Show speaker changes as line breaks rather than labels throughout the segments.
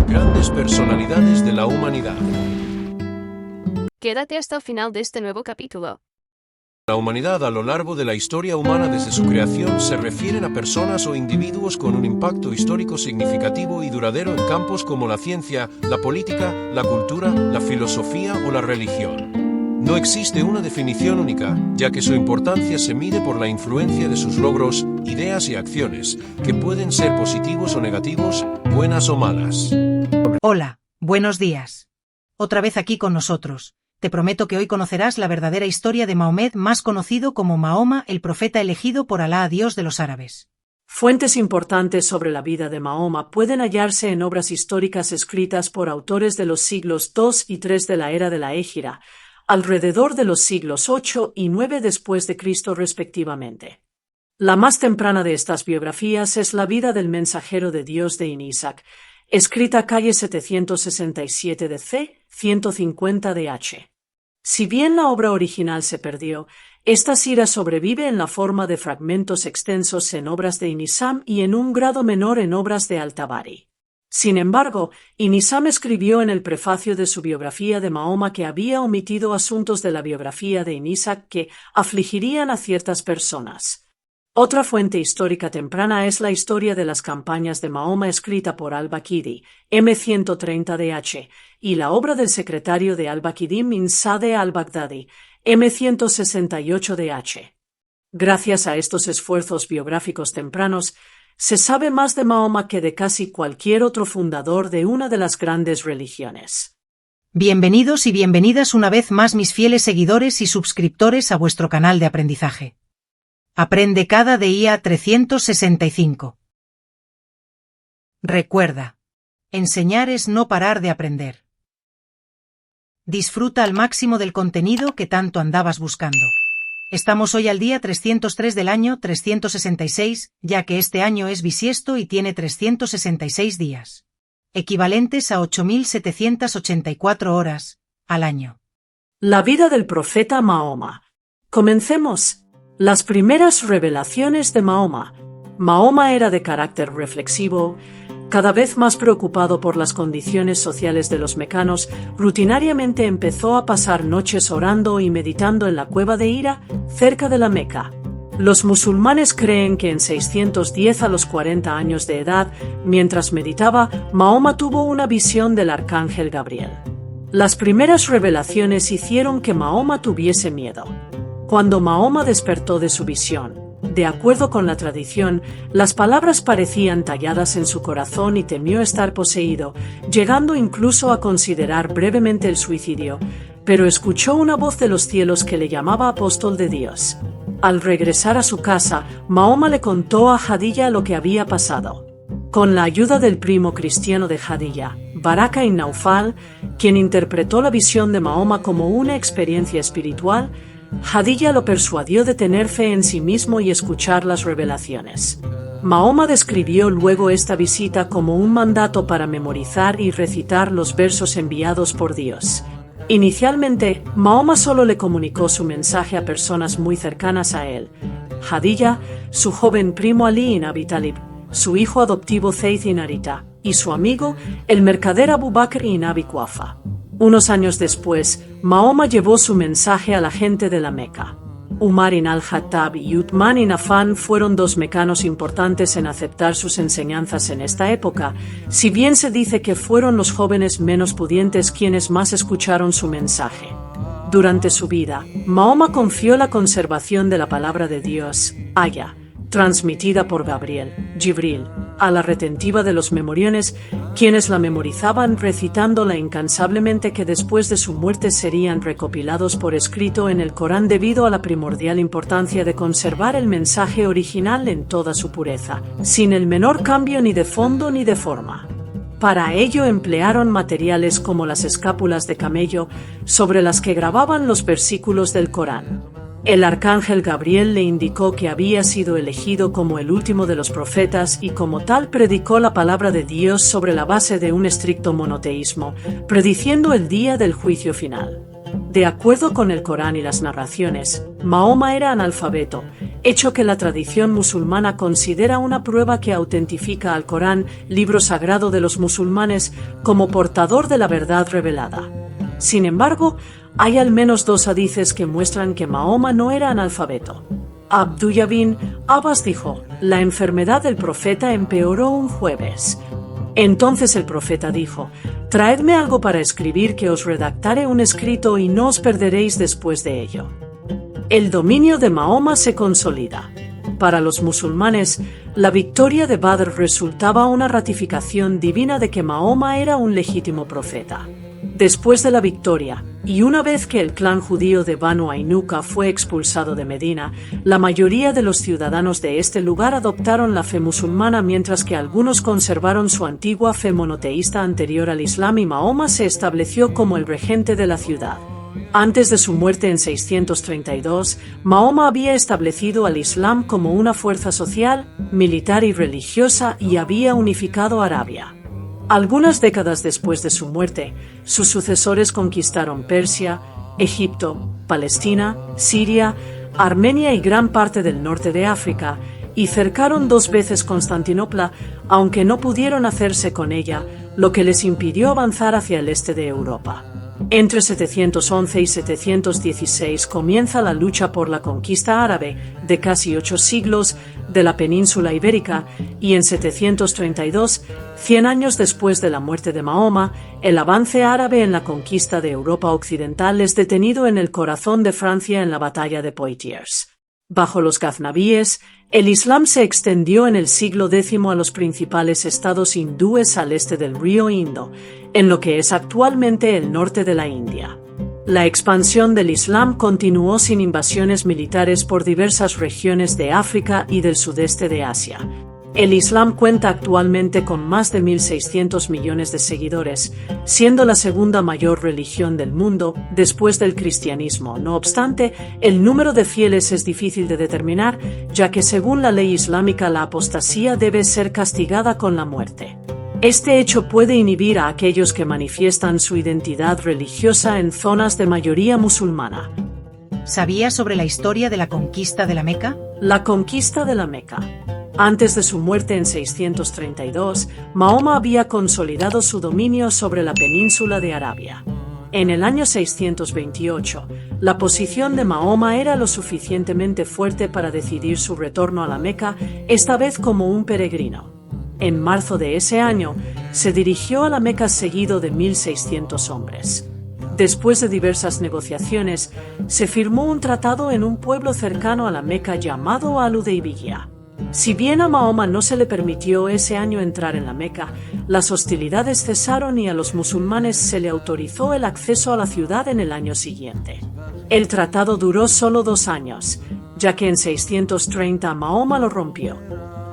grandes personalidades de la humanidad.
Quédate hasta el final de este nuevo capítulo.
La humanidad a lo largo de la historia humana desde su creación se refieren a personas o individuos con un impacto histórico significativo y duradero en campos como la ciencia, la política, la cultura, la filosofía o la religión. No existe una definición única, ya que su importancia se mide por la influencia de sus logros, ideas y acciones, que pueden ser positivos o negativos, buenas o malas.
Hola, buenos días. Otra vez aquí con nosotros. Te prometo que hoy conocerás la verdadera historia de Mahomet, más conocido como Mahoma, el profeta elegido por Alá, Dios de los árabes.
Fuentes importantes sobre la vida de Mahoma pueden hallarse en obras históricas escritas por autores de los siglos II y III de la era de la Égira, alrededor de los siglos VIII y IX después de Cristo respectivamente. La más temprana de estas biografías es la vida del mensajero de Dios de Inisac, escrita calle 767 de C, 150 de H. Si bien la obra original se perdió, esta sira sobrevive en la forma de fragmentos extensos en obras de Inisam y en un grado menor en obras de Al-Tabari. Sin embargo, Inisam escribió en el prefacio de su biografía de Mahoma que había omitido asuntos de la biografía de Inisac que afligirían a ciertas personas. Otra fuente histórica temprana es la historia de las campañas de Mahoma escrita por al-Baqidi, M130 DH, y la obra del secretario de al-Baqidi min Sade al-Baghdadi, M168 DH. Gracias a estos esfuerzos biográficos tempranos, se sabe más de Mahoma que de casi cualquier otro fundador de una de las grandes religiones.
Bienvenidos y bienvenidas una vez más mis fieles seguidores y suscriptores a vuestro canal de aprendizaje. Aprende cada día 365. Recuerda, enseñar es no parar de aprender. Disfruta al máximo del contenido que tanto andabas buscando. Estamos hoy al día 303 del año 366, ya que este año es bisiesto y tiene 366 días, equivalentes a 8.784 horas, al año.
La vida del profeta Mahoma. Comencemos. Las primeras revelaciones de Mahoma. Mahoma era de carácter reflexivo, cada vez más preocupado por las condiciones sociales de los mecanos, rutinariamente empezó a pasar noches orando y meditando en la cueva de Hira, cerca de la Meca. Los musulmanes creen que en 610 a los 40 años de edad, mientras meditaba, Mahoma tuvo una visión del arcángel Gabriel. Las primeras revelaciones hicieron que Mahoma tuviese miedo. Cuando Mahoma despertó de su visión, de acuerdo con la tradición, las palabras parecían talladas en su corazón y temió estar poseído, llegando incluso a considerar brevemente el suicidio, pero escuchó una voz de los cielos que le llamaba apóstol de Dios. Al regresar a su casa, Mahoma le contó a Jadilla lo que había pasado. Con la ayuda del primo cristiano de Jadilla, Baraka ibn Naufal, quien interpretó la visión de Mahoma como una experiencia espiritual, Jadilla lo persuadió de tener fe en sí mismo y escuchar las revelaciones. Mahoma describió luego esta visita como un mandato para memorizar y recitar los versos enviados por Dios. Inicialmente, Mahoma solo le comunicó su mensaje a personas muy cercanas a él: Jadilla, su joven primo Ali ibn Abi Talib, su hijo adoptivo Zayd ibn Harita, y su amigo, el mercader Abu Bakr ibn Abi Quafa. Unos años después, Mahoma llevó su mensaje a la gente de la Meca. Umar ibn al-Khattab y Uthman ibn Affan fueron dos mecanos importantes en aceptar sus enseñanzas en esta época, si bien se dice que fueron los jóvenes menos pudientes quienes más escucharon su mensaje. Durante su vida, Mahoma confió la conservación de la palabra de Dios, Aya, transmitida por Gabriel, Jibril, a la retentiva de los memoriones, quienes la memorizaban recitándola incansablemente, que después de su muerte serían recopilados por escrito en el Corán debido a la primordial importancia de conservar el mensaje original en toda su pureza, sin el menor cambio ni de fondo ni de forma. Para ello emplearon materiales como las escápulas de camello, sobre las que grababan los versículos del Corán. El arcángel Gabriel le indicó que había sido elegido como el último de los profetas y como tal predicó la palabra de Dios sobre la base de un estricto monoteísmo, prediciendo el día del juicio final. De acuerdo con el Corán y las narraciones, Mahoma era analfabeto, hecho que la tradición musulmana considera una prueba que autentifica al Corán, libro sagrado de los musulmanes, como portador de la verdad revelada. Sin embargo, hay al menos 2 hadices que muestran que Mahoma no era analfabeto. Abdullah bin Abbas dijo: la enfermedad del profeta empeoró un jueves. Entonces el profeta dijo: traedme algo para escribir, que os redactaré un escrito y no os perderéis después de ello. El dominio de Mahoma se consolida. Para los musulmanes, la victoria de Badr resultaba una ratificación divina de que Mahoma era un legítimo profeta. Después de la victoria, y una vez que el clan judío de Banu Ainuqa fue expulsado de Medina, la mayoría de los ciudadanos de este lugar adoptaron la fe musulmana, mientras que algunos conservaron su antigua fe monoteísta anterior al Islam, y Mahoma se estableció como el regente de la ciudad. Antes de su muerte en 632, Mahoma había establecido al Islam como una fuerza social, militar y religiosa, y había unificado Arabia. Algunas décadas después de su muerte, sus sucesores conquistaron Persia, Egipto, Palestina, Siria, Armenia y gran parte del norte de África, y cercaron 2 veces Constantinopla, aunque no pudieron hacerse con ella, lo que les impidió avanzar hacia el este de Europa. Entre 711 y 716 comienza la lucha por la conquista árabe, de casi 8 siglos, de la península ibérica, y en 732, 100 años después de la muerte de Mahoma, el avance árabe en la conquista de Europa occidental es detenido en el corazón de Francia en la batalla de Poitiers. Bajo los gaznabíes, el Islam se extendió en el siglo X a los principales estados hindúes al este del río Indo, en lo que es actualmente el norte de la India. La expansión del Islam continuó sin invasiones militares por diversas regiones de África y del sudeste de Asia. El Islam cuenta actualmente con más de 1.600 millones de seguidores, siendo la segunda mayor religión del mundo, después del cristianismo. No obstante, el número de fieles es difícil de determinar, ya que según la ley islámica la apostasía debe ser castigada con la muerte. Este hecho puede inhibir a aquellos que manifiestan su identidad religiosa en zonas de mayoría musulmana.
¿Sabías sobre la historia de la conquista de la Meca?
La conquista de la Meca. Antes de su muerte en 632, Mahoma había consolidado su dominio sobre la península de Arabia. En el año 628, la posición de Mahoma era lo suficientemente fuerte para decidir su retorno a la Meca, esta vez como un peregrino. En marzo de ese año, se dirigió a la Meca seguido de 1.600 hombres. Después de diversas negociaciones, se firmó un tratado en un pueblo cercano a la Meca llamado Al-Hudaybiyah. Si bien a Mahoma no se le permitió ese año entrar en la Meca, las hostilidades cesaron y a los musulmanes se le autorizó el acceso a la ciudad en el año siguiente. El tratado duró solo 2 años, ya que en 630 Mahoma lo rompió.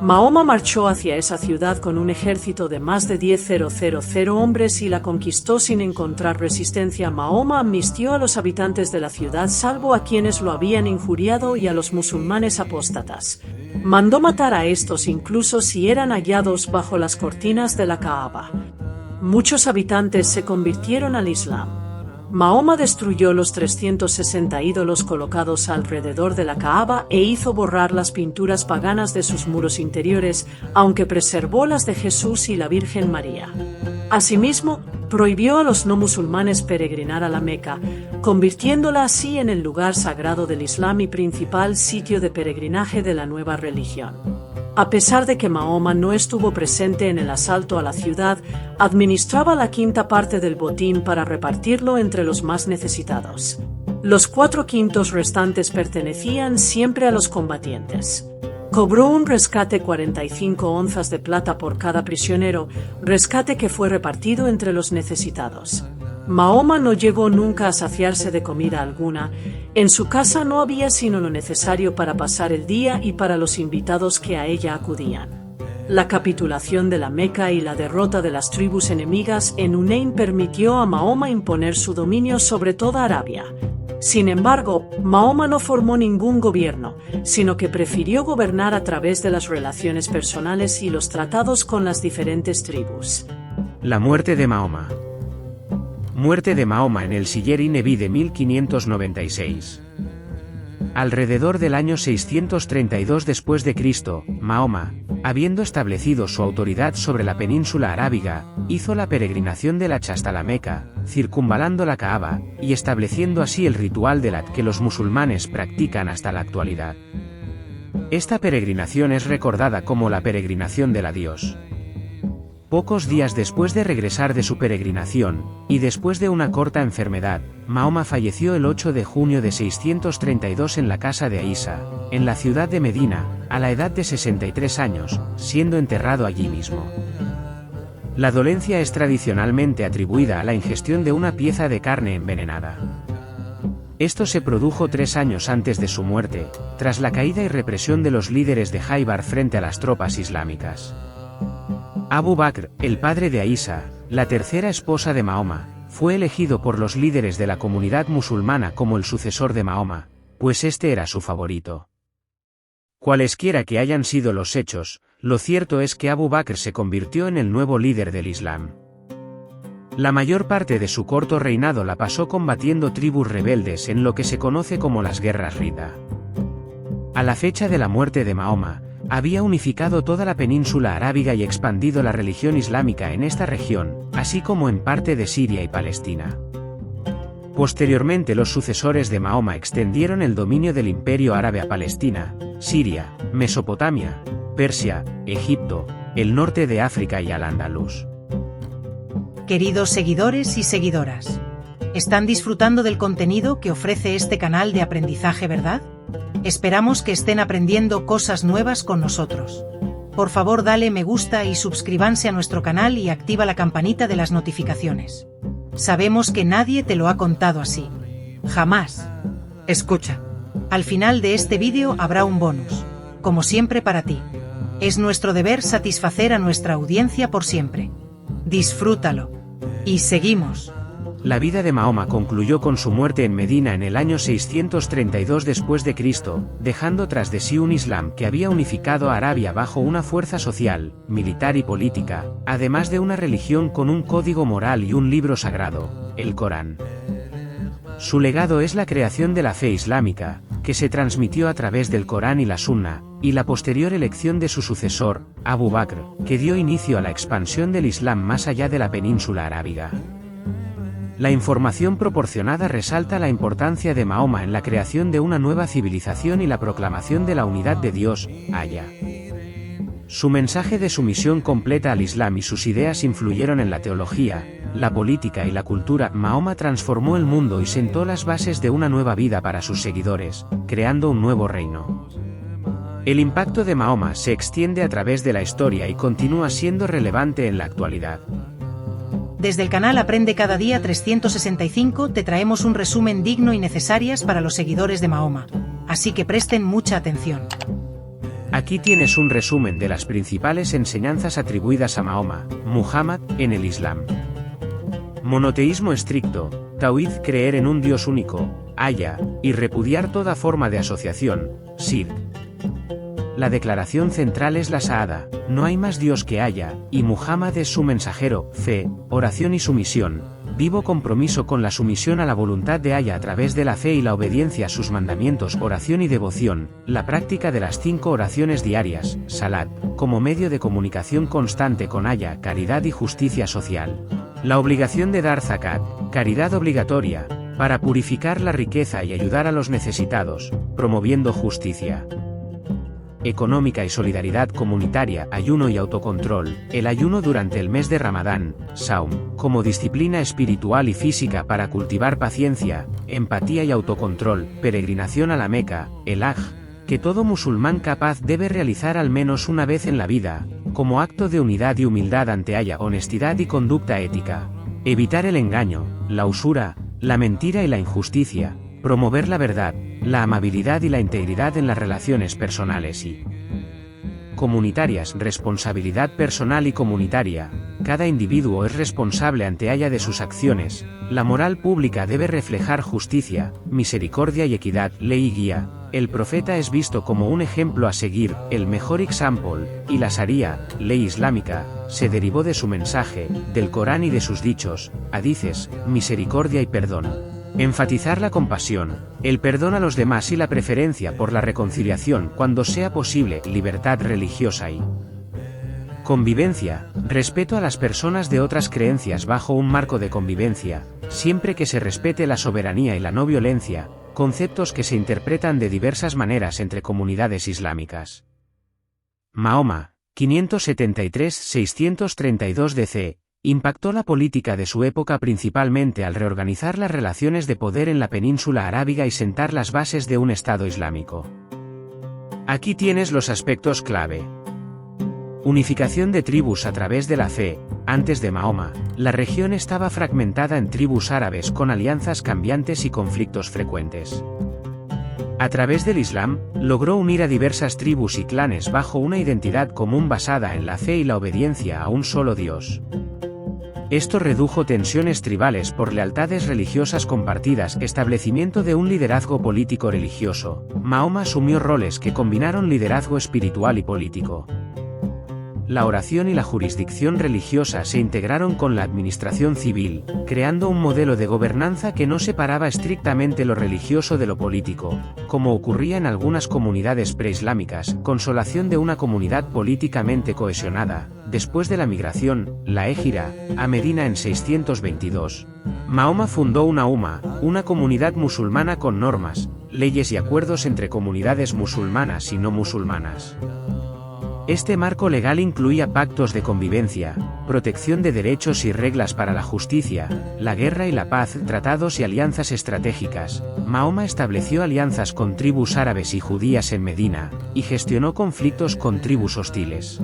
Mahoma marchó hacia esa ciudad con un ejército de más de 10.000 hombres y la conquistó sin encontrar resistencia. Mahoma amnistió a los habitantes de la ciudad salvo a quienes lo habían injuriado y a los musulmanes apóstatas. Mandó matar a estos incluso si eran hallados bajo las cortinas de la Kaaba. Muchos habitantes se convirtieron al Islam. Mahoma destruyó los 360 ídolos colocados alrededor de la Kaaba e hizo borrar las pinturas paganas de sus muros interiores, aunque preservó las de Jesús y la Virgen María. Asimismo, prohibió a los no musulmanes peregrinar a la Meca, convirtiéndola así en el lugar sagrado del Islam y principal sitio de peregrinaje de la nueva religión. A pesar de que Mahoma no estuvo presente en el asalto a la ciudad, administraba la 1/5 parte del botín para repartirlo entre los más necesitados. Los 4/5 restantes pertenecían siempre a los combatientes. Cobró un rescate 45 onzas de plata por cada prisionero, rescate que fue repartido entre los necesitados. Mahoma no llegó nunca a saciarse de comida alguna. En su casa no había sino lo necesario para pasar el día y para los invitados que a ella acudían. La capitulación de la Meca y la derrota de las tribus enemigas en Hunayn permitió a Mahoma imponer su dominio sobre toda Arabia. Sin embargo, Mahoma no formó ningún gobierno, sino que prefirió gobernar a través de las relaciones personales y los tratados con las diferentes tribus.
La muerte de Mahoma. Muerte de Mahoma en el Siyar-i Nebi de 1596. Alrededor del año 632 después de Cristo, Mahoma, habiendo establecido su autoridad sobre la península arábiga, hizo la peregrinación del Hach hasta la Meca, circunvalando la Kaaba, y estableciendo así el ritual del Hajj que los musulmanes practican hasta la actualidad. Esta peregrinación es recordada como la peregrinación del adiós. Pocos días después de regresar de su peregrinación, y después de una corta enfermedad, Mahoma falleció el 8 de junio de 632 en la casa de Aisha, en la ciudad de Medina, a la edad de 63 años, siendo enterrado allí mismo. La dolencia es tradicionalmente atribuida a la ingestión de una pieza de carne envenenada. Esto se produjo 3 años antes de su muerte, tras la caída y represión de los líderes de Jaibar frente a las tropas islámicas. Abu Bakr, el padre de Aisha, la tercera esposa de Mahoma, fue elegido por los líderes de la comunidad musulmana como el sucesor de Mahoma, pues este era su favorito. Cualesquiera que hayan sido los hechos, lo cierto es que Abu Bakr se convirtió en el nuevo líder del Islam. La mayor parte de su corto reinado la pasó combatiendo tribus rebeldes en lo que se conoce como las guerras Ridda. A la fecha de la muerte de Mahoma, había unificado toda la península arábiga y expandido la religión islámica en esta región, así como en parte de Siria y Palestina. Posteriormente los sucesores de Mahoma extendieron el dominio del Imperio Árabe a Palestina, Siria, Mesopotamia, Persia, Egipto, el norte de África y al Andalus.
Queridos seguidores y seguidoras, ¿están disfrutando del contenido que ofrece este canal de aprendizaje, verdad? Esperamos que estén aprendiendo cosas nuevas con nosotros. Por favor, dale me gusta y suscríbanse a nuestro canal y activa la campanita de las notificaciones. Sabemos que nadie te lo ha contado así. Jamás. Escucha. Al final de este vídeo habrá un bonus. Como siempre para ti. Es nuestro deber satisfacer a nuestra audiencia por siempre. Disfrútalo. Y seguimos.
La vida de Mahoma concluyó con su muerte en Medina en el año 632 después de Cristo, dejando tras de sí un Islam que había unificado a Arabia bajo una fuerza social, militar y política, además de una religión con un código moral y un libro sagrado, el Corán. Su legado es la creación de la fe islámica, que se transmitió a través del Corán y la Sunna, y la posterior elección de su sucesor, Abu Bakr, que dio inicio a la expansión del Islam más allá de la península arábiga. La información proporcionada resalta la importancia de Mahoma en la creación de una nueva civilización y la proclamación de la unidad de Dios, Allah. Su mensaje de sumisión completa al Islam y sus ideas influyeron en la teología, la política y la cultura. Mahoma transformó el mundo y sentó las bases de una nueva vida para sus seguidores, creando un nuevo reino. El impacto de Mahoma se extiende a través de la historia y continúa siendo relevante en la actualidad.
Desde el canal Aprende Cada Día 365 te traemos un resumen digno y necesarias para los seguidores de Mahoma, así que presten mucha atención.
Aquí tienes un resumen de las principales enseñanzas atribuidas a Mahoma, Muhammad, en el Islam. Monoteísmo estricto, Tawhid, creer en un Dios único, Allah, y repudiar toda forma de asociación, Shirk. La declaración central es la Shahada, no hay más Dios que Allah, y Muhammad es su mensajero, fe, oración y sumisión, vivo compromiso con la sumisión a la voluntad de Allah a través de la fe y la obediencia a sus mandamientos, oración y devoción, la práctica de las 5 oraciones diarias, Salat, como medio de comunicación constante con Allah, caridad y justicia social. La obligación de dar zakat, caridad obligatoria, para purificar la riqueza y ayudar a los necesitados, promoviendo justicia económica y solidaridad comunitaria, ayuno y autocontrol, el ayuno durante el mes de Ramadán, Saum, como disciplina espiritual y física para cultivar paciencia, empatía y autocontrol, peregrinación a la Meca, el Hajj, que todo musulmán capaz debe realizar al menos una vez en la vida, como acto de unidad y humildad ante Allah, honestidad y conducta ética, evitar el engaño, la usura, la mentira y la injusticia, promover la verdad, la amabilidad y la integridad en las relaciones personales y comunitarias. Responsabilidad personal y comunitaria. Cada individuo es responsable ante Allah de sus acciones. La moral pública debe reflejar justicia, misericordia y equidad, ley y guía. El profeta es visto como un ejemplo a seguir, el mejor example, y la Sharia, ley islámica, se derivó de su mensaje, del Corán y de sus dichos, hadices, misericordia y perdón. Enfatizar la compasión, el perdón a los demás y la preferencia por la reconciliación cuando sea posible, libertad religiosa y convivencia, respeto a las personas de otras creencias bajo un marco de convivencia, siempre que se respete la soberanía y la no violencia, conceptos que se interpretan de diversas maneras entre comunidades islámicas. Mahoma, 573-632 DC, impactó la política de su época principalmente al reorganizar las relaciones de poder en la península arábiga y sentar las bases de un Estado islámico. Aquí tienes los aspectos clave. Unificación de tribus a través de la fe. Antes de Mahoma, la región estaba fragmentada en tribus árabes con alianzas cambiantes y conflictos frecuentes. A través del Islam, logró unir a diversas tribus y clanes bajo una identidad común basada en la fe y la obediencia a un solo Dios. Esto redujo tensiones tribales por lealtades religiosas compartidas, establecimiento de un liderazgo político-religioso. Mahoma asumió roles que combinaron liderazgo espiritual y político. La oración y la jurisdicción religiosa se integraron con la administración civil, creando un modelo de gobernanza que no separaba estrictamente lo religioso de lo político, como ocurría en algunas comunidades preislámicas. Consolación de una comunidad políticamente cohesionada. Después de la migración, la Égira, a Medina en 622, Mahoma fundó una una comunidad musulmana con normas, leyes y acuerdos entre comunidades musulmanas y no musulmanas. Este marco legal incluía pactos de convivencia, protección de derechos y reglas para la justicia, la guerra y la paz, tratados y alianzas estratégicas. Mahoma estableció alianzas con tribus árabes y judías en Medina, y gestionó conflictos con tribus hostiles.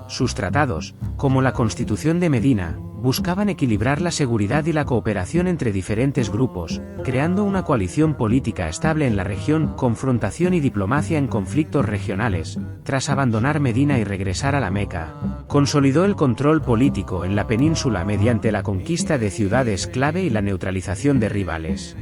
Sus tratados, como la Constitución de Medina, buscaban equilibrar la seguridad y la cooperación entre diferentes grupos, creando una coalición política estable en la región. Confrontación y diplomacia en conflictos regionales. Tras abandonar Medina y regresar a la Meca, consolidó el control político en la península mediante la conquista de ciudades clave y la neutralización de rivales.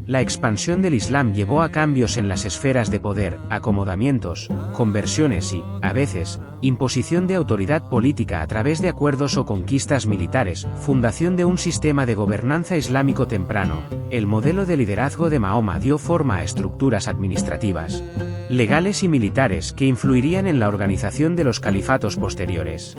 La expansión del Islam llevó a cambios en las esferas de poder, acomodamientos, conversiones y, a veces, imposición de autoridad política a través de acuerdos o conquistas militares. Fundación de un sistema de gobernanza islámico temprano. El modelo de liderazgo de Mahoma dio forma a estructuras administrativas, legales y militares que influirían en la organización de los califatos posteriores.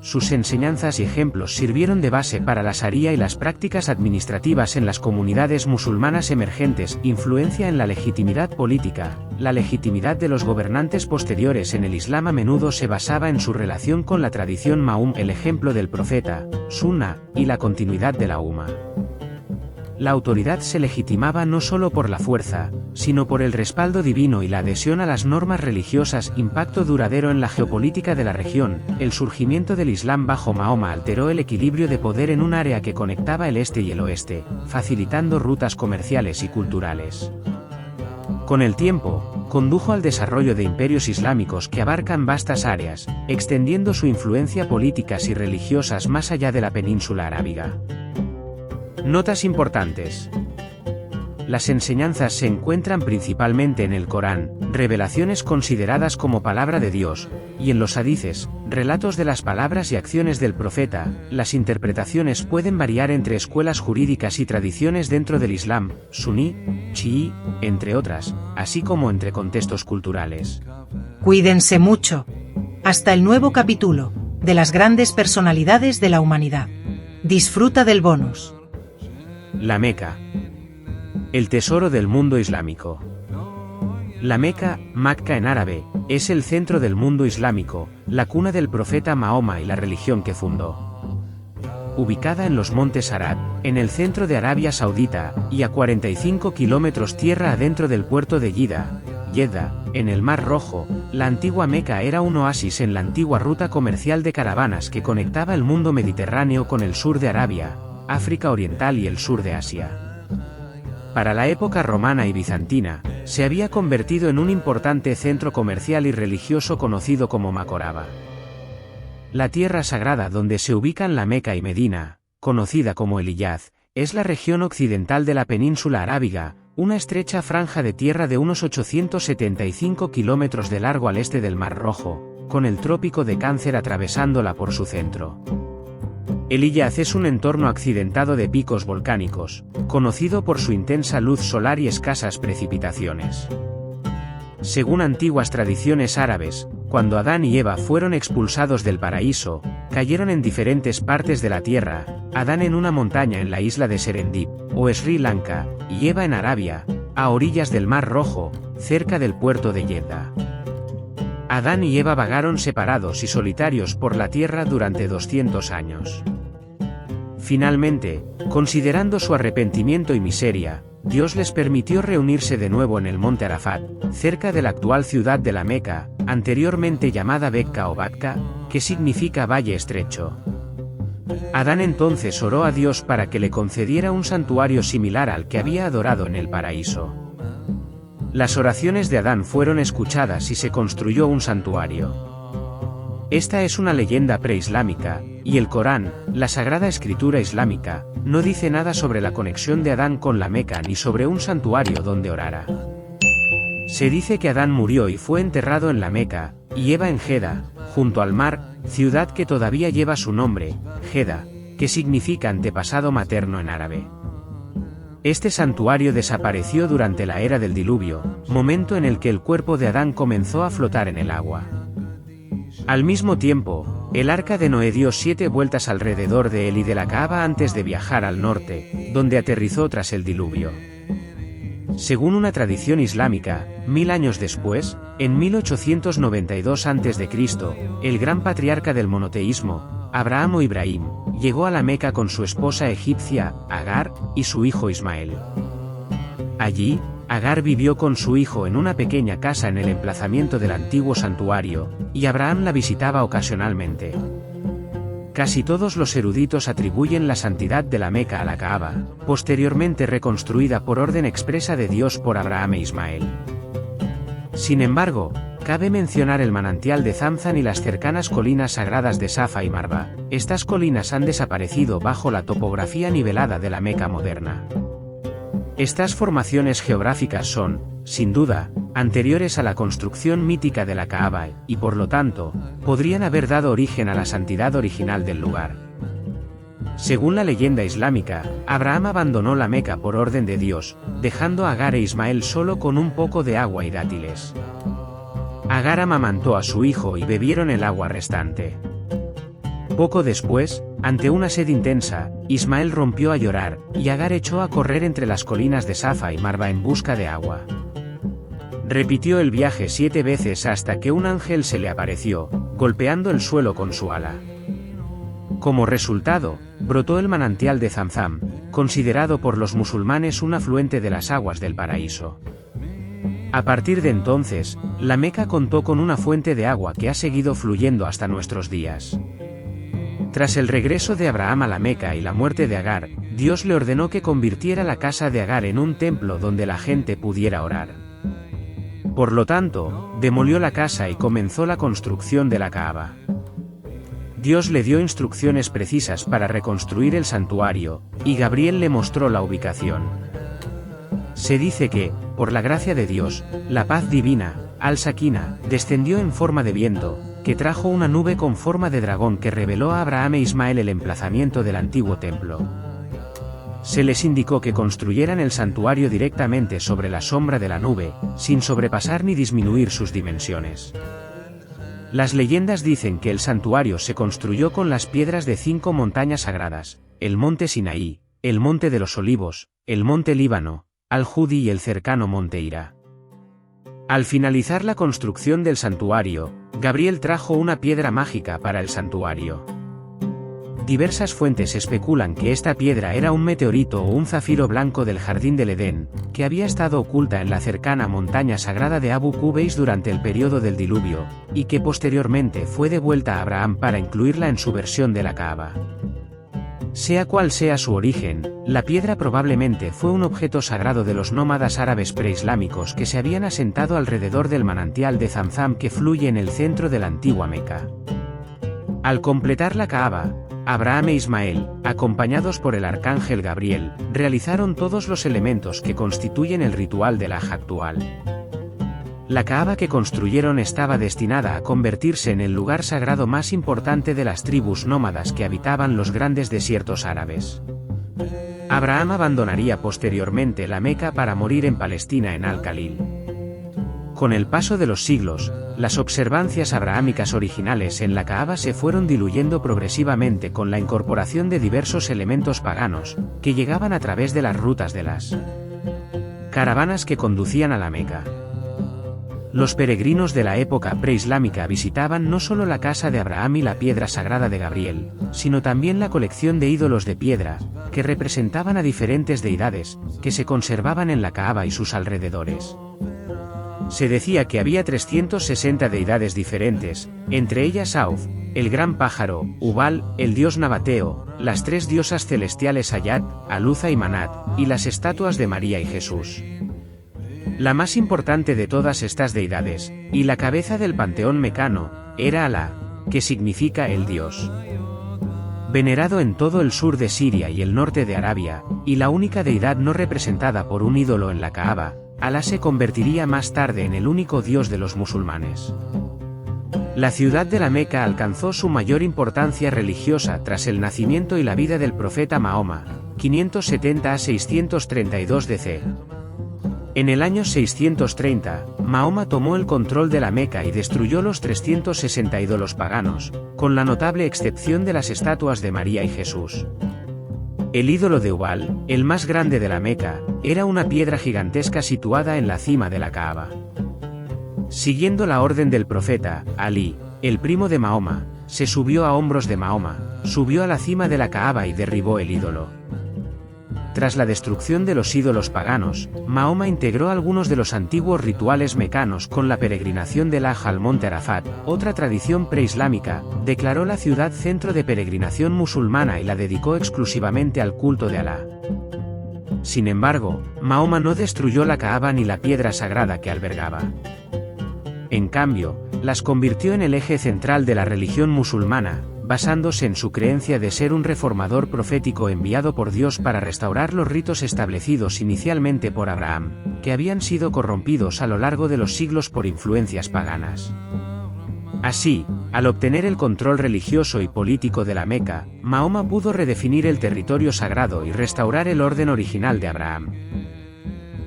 Sus enseñanzas y ejemplos sirvieron de base para la sharía y las prácticas administrativas en las comunidades musulmanas emergentes. Influencia en la legitimidad política. La legitimidad de los gobernantes posteriores en el Islam a menudo se basaba en su relación con la tradición Mahum, el ejemplo del profeta, Sunna, y la continuidad de la Umma. La autoridad se legitimaba no solo por la fuerza, sino por el respaldo divino y la adhesión a las normas religiosas. Impacto duradero en la geopolítica de la región. El surgimiento del Islam bajo Mahoma alteró el equilibrio de poder en un área que conectaba el este y el oeste, facilitando rutas comerciales y culturales. Con el tiempo, condujo al desarrollo de imperios islámicos que abarcan vastas áreas, extendiendo su influencia políticas y religiosas más allá de la península arábiga. Notas importantes. Las enseñanzas se encuentran principalmente en el Corán, revelaciones consideradas como palabra de Dios, y en los hadices, relatos de las palabras y acciones del profeta. Las interpretaciones pueden variar entre escuelas jurídicas y tradiciones dentro del Islam, suní, chií, entre otras, así como entre contextos culturales.
Cuídense mucho. Hasta el nuevo capítulo, de las grandes personalidades de la humanidad. Disfruta del bonus.
La Meca. El tesoro del mundo islámico. La Meca, Macca en árabe, es el centro del mundo islámico, la cuna del profeta Mahoma y la religión que fundó. Ubicada en los montes Arad, en el centro de Arabia Saudita, y a 45 kilómetros tierra adentro del puerto de Jeddah, en el Mar Rojo, la antigua Meca era un oasis en la antigua ruta comercial de caravanas que conectaba el mundo mediterráneo con el sur de Arabia, África Oriental y el sur de Asia. Para la época romana y bizantina, se había convertido en un importante centro comercial y religioso conocido como Macoraba. La tierra sagrada donde se ubican la Meca y Medina, conocida como el Hiyaz, es la región occidental de la península arábiga, una estrecha franja de tierra de unos 875 kilómetros de largo al este del Mar Rojo, con el trópico de Cáncer atravesándola por su centro. El Hiyaz es un entorno accidentado de picos volcánicos, conocido por su intensa luz solar y escasas precipitaciones. Según antiguas tradiciones árabes, cuando Adán y Eva fueron expulsados del paraíso, cayeron en diferentes partes de la tierra, Adán en una montaña en la isla de Serendip, o Sri Lanka, y Eva en Arabia, a orillas del Mar Rojo, cerca del puerto de Jeddah. Adán y Eva vagaron separados y solitarios por la tierra durante 200 años. Finalmente, considerando su arrepentimiento y miseria, Dios les permitió reunirse de nuevo en el monte Arafat, cerca de la actual ciudad de la Meca, anteriormente llamada Becca o Bacca, que significa valle estrecho. Adán entonces oró a Dios para que le concediera un santuario similar al que había adorado en el paraíso. Las oraciones de Adán fueron escuchadas y se construyó un santuario. Esta es una leyenda preislámica, y el Corán, la Sagrada Escritura Islámica, no dice nada sobre la conexión de Adán con la Meca ni sobre un santuario donde orara. Se dice que Adán murió y fue enterrado en la Meca, y Eva en Jeddah, junto al mar, ciudad que todavía lleva su nombre, Jeddah, que significa antepasado materno en árabe. Este santuario desapareció durante la era del diluvio, momento en el que el cuerpo de Adán comenzó a flotar en el agua. Al mismo tiempo, el arca de Noé dio 7 vueltas alrededor de él y de la Kaaba antes de viajar al norte, donde aterrizó tras el diluvio. Según una tradición islámica, 1000 años después, en 1892 a.C., el gran patriarca del monoteísmo, Abraham o Ibrahim, llegó a la Meca con su esposa egipcia, Agar, y su hijo Ismael. Allí, Agar vivió con su hijo en una pequeña casa en el emplazamiento del antiguo santuario, y Abraham la visitaba ocasionalmente. Casi todos los eruditos atribuyen la santidad de la Meca a la Kaaba, posteriormente reconstruida por orden expresa de Dios por Abraham e Ismael. Sin embargo, cabe mencionar el manantial de Zamzam y las cercanas colinas sagradas de Safa y Marwa. Estas colinas han desaparecido bajo la topografía nivelada de la Meca moderna. Estas formaciones geográficas son, sin duda, anteriores a la construcción mítica de la Kaaba, y por lo tanto, podrían haber dado origen a la santidad original del lugar. Según la leyenda islámica, Abraham abandonó la Meca por orden de Dios, dejando a Agar e Ismael solo con un poco de agua y dátiles. Agar amamantó a su hijo y bebieron el agua restante. Poco después, ante una sed intensa, Ismael rompió a llorar, y Agar echó a correr entre las colinas de Safa y Marwa en busca de agua. Repitió el viaje 7 veces hasta que un ángel se le apareció, golpeando el suelo con su ala. Como resultado, brotó el manantial de Zamzam, considerado por los musulmanes un afluente de las aguas del paraíso. A partir de entonces, la Meca contó con una fuente de agua que ha seguido fluyendo hasta nuestros días. Tras el regreso de Abraham a la Meca y la muerte de Agar, Dios le ordenó que convirtiera la casa de Agar en un templo donde la gente pudiera orar. Por lo tanto, demolió la casa y comenzó la construcción de la Kaaba. Dios le dio instrucciones precisas para reconstruir el santuario, y Gabriel le mostró la ubicación. Se dice que, por la gracia de Dios, la paz divina, Al-Sakina, descendió en forma de viento, que trajo una nube con forma de dragón que reveló a Abraham e Ismael el emplazamiento del antiguo templo. Se les indicó que construyeran el santuario directamente sobre la sombra de la nube, sin sobrepasar ni disminuir sus dimensiones. Las leyendas dicen que el santuario se construyó con las piedras de 5 montañas sagradas: el monte Sinaí, el monte de los Olivos, el monte Líbano, Al-Judi y el cercano monte Hira. Al finalizar la construcción del santuario, Gabriel trajo una piedra mágica para el santuario. Diversas fuentes especulan que esta piedra era un meteorito o un zafiro blanco del jardín del Edén, que había estado oculta en la cercana montaña sagrada de Abu Qubais durante el periodo del diluvio, y que posteriormente fue devuelta a Abraham para incluirla en su versión de la Kaaba. Sea cual sea su origen, la piedra probablemente fue un objeto sagrado de los nómadas árabes preislámicos que se habían asentado alrededor del manantial de Zamzam que fluye en el centro de la antigua Meca. Al completar la Kaaba, Abraham e Ismael, acompañados por el arcángel Gabriel, realizaron todos los elementos que constituyen el ritual del Hajj actual. La Kaaba que construyeron estaba destinada a convertirse en el lugar sagrado más importante de las tribus nómadas que habitaban los grandes desiertos árabes. Abraham abandonaría posteriormente la Meca para morir en Palestina en Al-Khalil. Con el paso de los siglos, las observancias abrahámicas originales en la Kaaba se fueron diluyendo progresivamente con la incorporación de diversos elementos paganos, que llegaban a través de las rutas de las caravanas que conducían a la Meca. Los peregrinos de la época preislámica visitaban no solo la casa de Abraham y la piedra sagrada de Gabriel, sino también la colección de ídolos de piedra, que representaban a diferentes deidades, que se conservaban en la Kaaba y sus alrededores. Se decía que había 360 deidades diferentes, entre ellas Auf, el gran pájaro, Ubal, el dios nabateo, las tres diosas celestiales Ayat, Aluza y Manat, y las estatuas de María y Jesús. La más importante de todas estas deidades, y la cabeza del panteón mecano, era Alá, que significa el Dios. Venerado en todo el sur de Siria y el norte de Arabia, y la única deidad no representada por un ídolo en la Kaaba, Alá se convertiría más tarde en el único Dios de los musulmanes. La ciudad de la Meca alcanzó su mayor importancia religiosa tras el nacimiento y la vida del profeta Mahoma, 570 a 632 DC. En el año 630, Mahoma tomó el control de la Meca y destruyó los 360 ídolos paganos, con la notable excepción de las estatuas de María y Jesús. El ídolo de Ubal, el más grande de la Meca, era una piedra gigantesca situada en la cima de la Kaaba. Siguiendo la orden del profeta, Ali, el primo de Mahoma, se subió a hombros de Mahoma, subió a la cima de la Kaaba y derribó el ídolo. Tras la destrucción de los ídolos paganos, Mahoma integró algunos de los antiguos rituales mecanos con la peregrinación del Hajj al monte Arafat, otra tradición preislámica, declaró la ciudad centro de peregrinación musulmana y la dedicó exclusivamente al culto de Alá. Sin embargo, Mahoma no destruyó la Kaaba ni la piedra sagrada que albergaba. En cambio, las convirtió en el eje central de la religión musulmana, basándose en su creencia de ser un reformador profético enviado por Dios para restaurar los ritos establecidos inicialmente por Abraham, que habían sido corrompidos a lo largo de los siglos por influencias paganas. Así, al obtener el control religioso y político de la Meca, Mahoma pudo redefinir el territorio sagrado y restaurar el orden original de Abraham.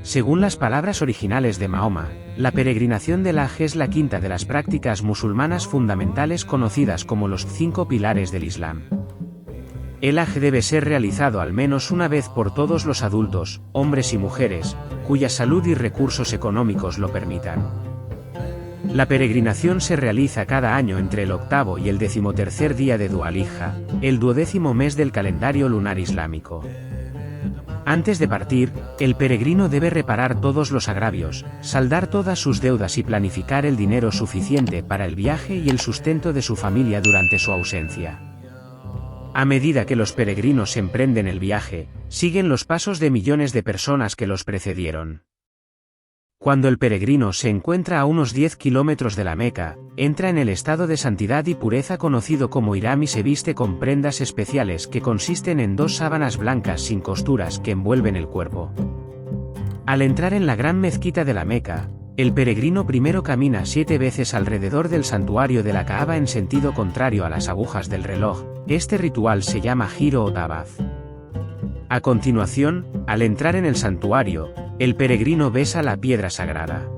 Según las palabras originales de Mahoma, la peregrinación del Hajj es la quinta de las prácticas musulmanas fundamentales conocidas como los 5 pilares del Islam. El Hajj debe ser realizado al menos una vez por todos los adultos, hombres y mujeres, cuya salud y recursos económicos lo permitan. La peregrinación se realiza cada año entre el 8º y el 13º día de Dhu al-Hijja, el 12º mes del calendario lunar islámico. Antes de partir, el peregrino debe reparar todos los agravios, saldar todas sus deudas y planificar el dinero suficiente para el viaje y el sustento de su familia durante su ausencia. A medida que los peregrinos emprenden el viaje, siguen los pasos de millones de personas que los precedieron. Cuando el peregrino se encuentra a unos 10 kilómetros de la Meca, entra en el estado de santidad y pureza conocido como Ihram y se viste con prendas especiales que consisten en 2 sábanas blancas sin costuras que envuelven el cuerpo. Al entrar en la gran mezquita de la Meca, el peregrino primero camina 7 veces alrededor del santuario de la Kaaba en sentido contrario a las agujas del reloj. Este ritual se llama giro o tawaf. A continuación, al entrar en el santuario, el peregrino besa la piedra sagrada.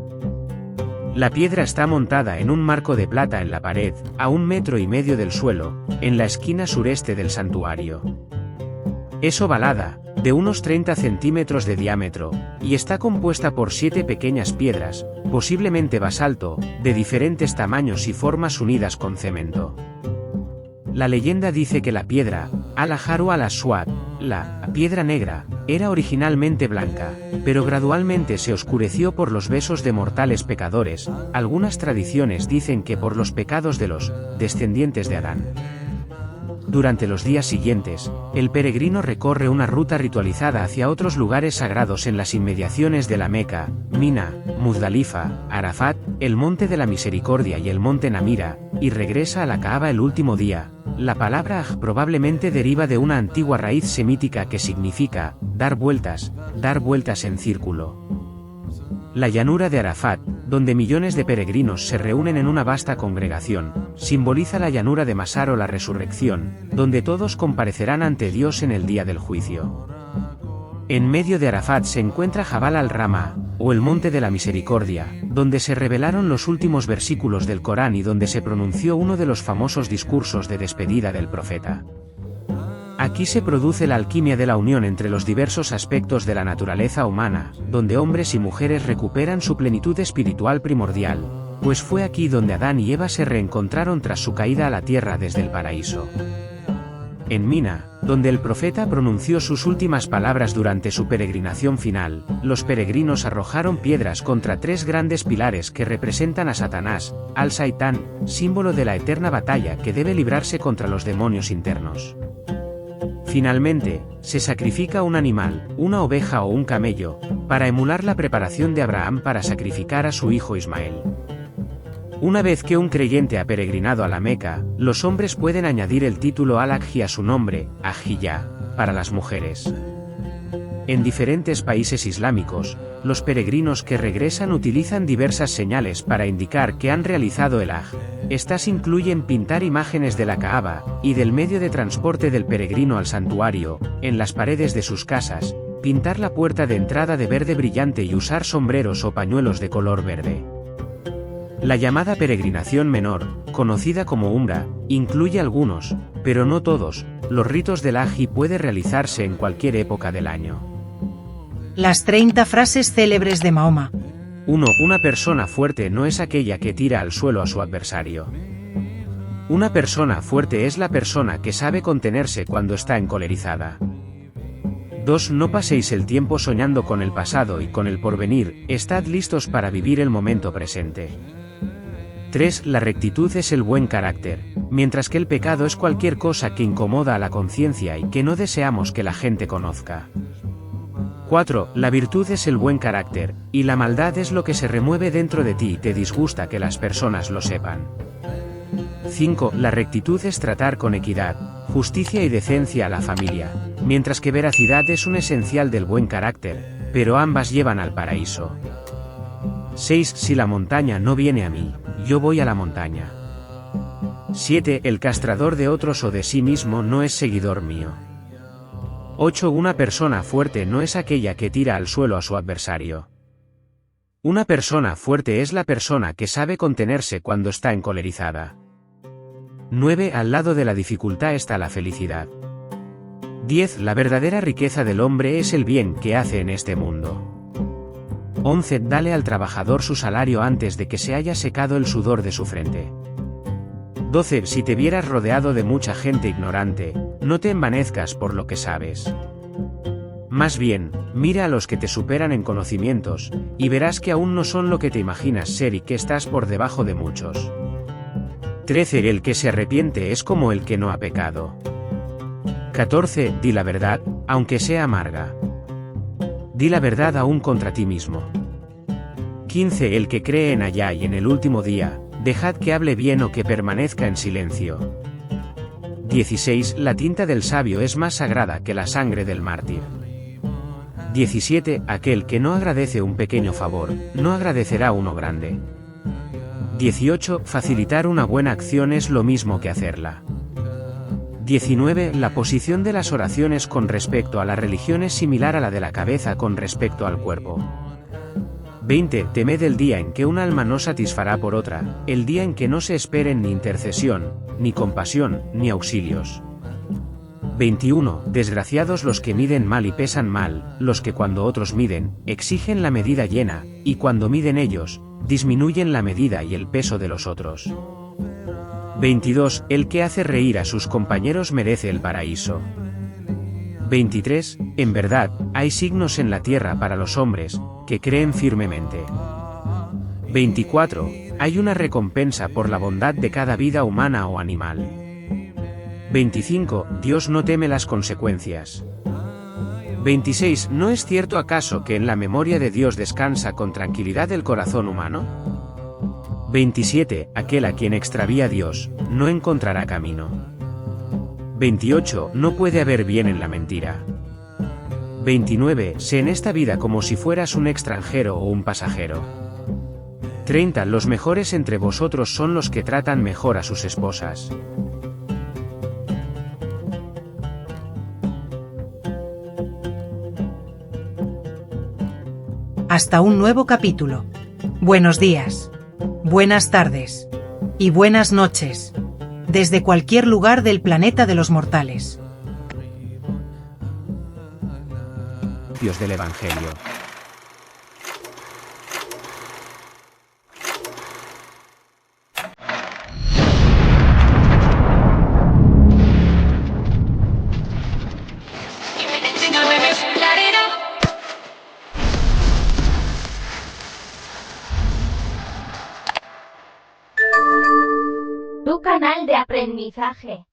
La piedra está montada en un marco de plata en la pared, a 1,5 metros del suelo, en la esquina sureste del santuario. Es ovalada, de unos 30 centímetros de diámetro, y está compuesta por 7 pequeñas piedras, posiblemente basalto, de diferentes tamaños y formas unidas con cemento. La leyenda dice que la piedra, al-Hajaru al-Aswad, la piedra negra, era originalmente blanca, pero gradualmente se oscureció por los besos de mortales pecadores. Algunas tradiciones dicen que por los pecados de los descendientes de Adán. Durante los días siguientes, el peregrino recorre una ruta ritualizada hacia otros lugares sagrados en las inmediaciones de la Meca, Mina, Muzdalifa, Arafat, el Monte de la Misericordia y el Monte Namira, y regresa a la Kaaba el último día. La palabra Hajj probablemente deriva de una antigua raíz semítica que significa dar vueltas en círculo. La llanura de Arafat, donde millones de peregrinos se reúnen en una vasta congregación, simboliza la llanura de Masar o la resurrección, donde todos comparecerán ante Dios en el día del juicio. En medio de Arafat se encuentra Jabal al-Rama, o el Monte de la Misericordia, donde se revelaron los últimos versículos del Corán y donde se pronunció uno de los famosos discursos de despedida del profeta. Aquí se produce la alquimia de la unión entre los diversos aspectos de la naturaleza humana, donde hombres y mujeres recuperan su plenitud espiritual primordial, pues fue aquí donde Adán y Eva se reencontraron tras su caída a la tierra desde el paraíso. En Mina, donde el profeta pronunció sus últimas palabras durante su peregrinación final, los peregrinos arrojaron piedras contra 3 grandes pilares que representan a Satanás, al-Saitán, símbolo de la eterna batalla que debe librarse contra los demonios internos. Finalmente, se sacrifica un animal, una oveja o un camello, para emular la preparación de Abraham para sacrificar a su hijo Ismael. Una vez que un creyente ha peregrinado a la Meca, los hombres pueden añadir el título al-Hajji a su nombre, Hajjiyá, para las mujeres. En diferentes países islámicos, los peregrinos que regresan utilizan diversas señales para indicar que han realizado el Hajj. Estas incluyen pintar imágenes de la Kaaba y del medio de transporte del peregrino al santuario, en las paredes de sus casas, pintar la puerta de entrada de verde brillante y usar sombreros o pañuelos de color verde. La llamada peregrinación menor, conocida como Umra, incluye algunos, pero no todos, los ritos del Hajji puede realizarse en cualquier época del año.
Las 30 frases célebres de Mahoma.
1. Una persona fuerte no es aquella que tira al suelo a su adversario. Una persona fuerte es la persona que sabe contenerse cuando está encolerizada. 2. No paséis el tiempo soñando con el pasado y con el porvenir, estad listos para vivir el momento presente. 3. La rectitud es el buen carácter, mientras que el pecado es cualquier cosa que incomoda a la conciencia y que no deseamos que la gente conozca. 4. La virtud es el buen carácter, y la maldad es lo que se remueve dentro de ti y te disgusta que las personas lo sepan. 5. La rectitud es tratar con equidad, justicia y decencia a la familia, mientras que veracidad es un esencial del buen carácter, pero ambas llevan al paraíso. 6. Si la montaña no viene a mí, yo voy a la montaña. 7. El castrador de otros o de sí mismo no es seguidor mío. 8. Una persona fuerte no es aquella que tira al suelo a su adversario. Una persona fuerte es la persona que sabe contenerse cuando está encolerizada. 9. Al lado de la dificultad está la felicidad. 10. La verdadera riqueza del hombre es el bien que hace en este mundo. 11. Dale al trabajador su salario antes de que se haya secado el sudor de su frente. 12. Si te vieras rodeado de mucha gente ignorante, no te envanezcas por lo que sabes. Más bien, mira a los que te superan en conocimientos, y verás que aún no son lo que te imaginas ser y que estás por debajo de muchos. 13. El que se arrepiente es como el que no ha pecado. 14. Di la verdad, aunque sea amarga. Di la verdad aún contra ti mismo. 15. El que cree en Allá y en el último día, dejad que hable bien o que permanezca en silencio. 16. La tinta del sabio es más sagrada que la sangre del mártir. 17. Aquel que no agradece un pequeño favor, no agradecerá uno grande. 18. Facilitar una buena acción es lo mismo que hacerla. 19. La posición de las oraciones con respecto a la religión es similar a la de la cabeza con respecto al cuerpo. 20. Temed el día en que un alma no satisfará por otra, el día en que no se esperen ni intercesión, ni compasión, ni auxilios. 21. Desgraciados los que miden mal y pesan mal, los que cuando otros miden, exigen la medida llena, y cuando miden ellos, disminuyen la medida y el peso de los otros. 22. El que hace reír a sus compañeros merece el paraíso. 23. En verdad, hay signos en la tierra para los hombres, que creen firmemente. 24. Hay una recompensa por la bondad de cada vida humana o animal. 25. Dios no teme las consecuencias. 26. ¿No es cierto acaso que en la memoria de Dios descansa con tranquilidad el corazón humano? 27. Aquel a quien extravía Dios, no encontrará camino. 28. No puede haber bien en la mentira. 29. Sé en esta vida como si fueras un extranjero o un pasajero. 30. Los mejores entre vosotros son los que tratan mejor a sus esposas.
Hasta un nuevo capítulo. Buenos días. Buenas tardes. Y buenas noches. Desde cualquier lugar del planeta de los mortales.
Dios del Evangelio.
Tu canal de aprendizaje.